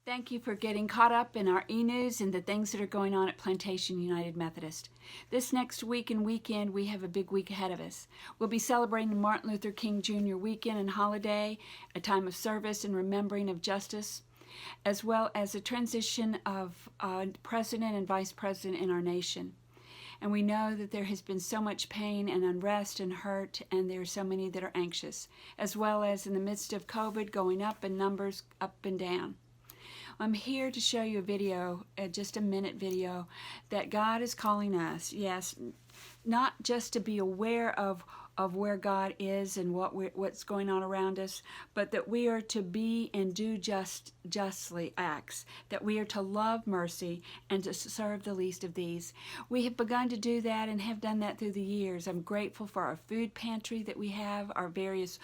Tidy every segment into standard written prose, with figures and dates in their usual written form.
Thank you for getting caught up in our e-news and the things that are going on at Plantation United Methodist. This next week and weekend, we have a big week ahead of us. We'll be celebrating Martin Luther King Jr. weekend and holiday, a time of service and remembering of justice, as well as a transition of president and vice president in our nation. And we know that there has been so much pain and unrest and hurt, and there are so many that are anxious, as well as in the midst of COVID going up in numbers, up and down. I'm here to show you a video, just a minute video, that God is calling us, yes, not just to be aware of where God is and what's going on around us, but that we are to be and do justly acts, that we are to love mercy and to serve the least of these. We have begun to do that and have done that through the years. I'm grateful for our food pantry that we have, our various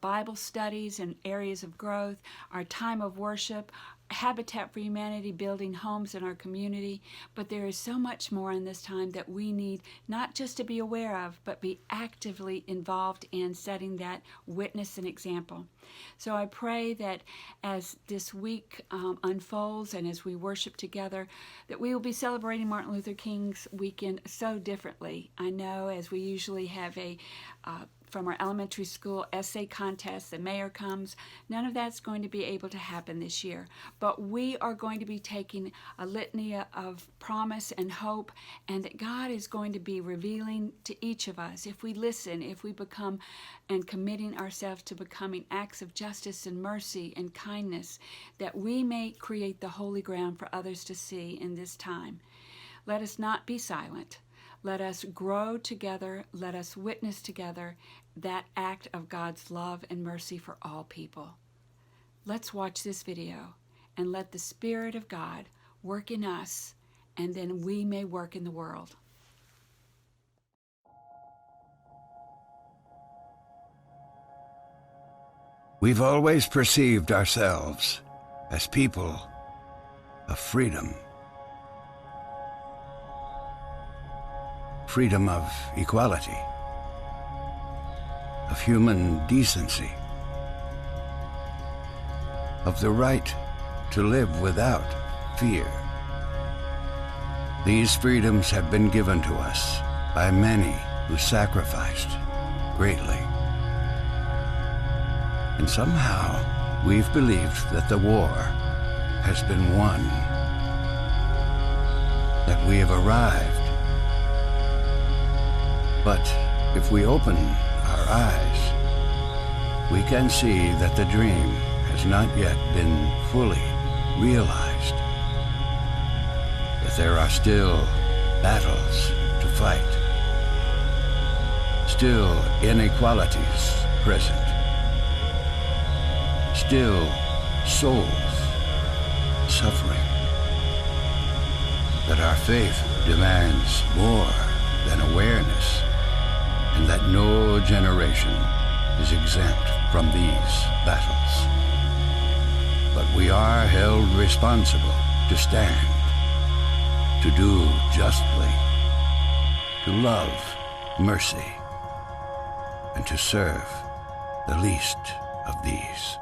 Bible studies and areas of growth, our time of worship, Habitat for Humanity, building homes in our community. But there is so much more in this time that we need not just to be aware of, but be actively involved in setting that witness and example. So I pray that as this week unfolds and as we worship together, that we will be celebrating Martin Luther King's weekend so differently. I know as we usually have from our elementary school essay contest, the mayor comes. None of that's going to be able to happen this year. But we are going to be taking a litany of promise and hope, and that God is going to be revealing to each of us, if we listen, if we become and committing ourselves to becoming acts of justice and mercy and kindness, that we may create the holy ground for others to see in this time. Let us not be silent. Let us grow together. Let us witness together that act of God's love and mercy for all people. Let's watch this video and let the Spirit of God work in us, and then we may work in the world. We've always perceived ourselves as people of freedom. Freedom of equality, of human decency, of the right to live without fear. These freedoms have been given to us by many who sacrificed greatly. And somehow we've believed that the war has been won, that we have arrived. But if we open our eyes, we can see that the dream has not yet been fully realized, that there are still battles to fight, still inequalities present, still souls suffering, that our faith demands more than awareness, and that no generation is exempt from these battles. But we are held responsible to stand, to do justly, to love mercy, and to serve the least of these.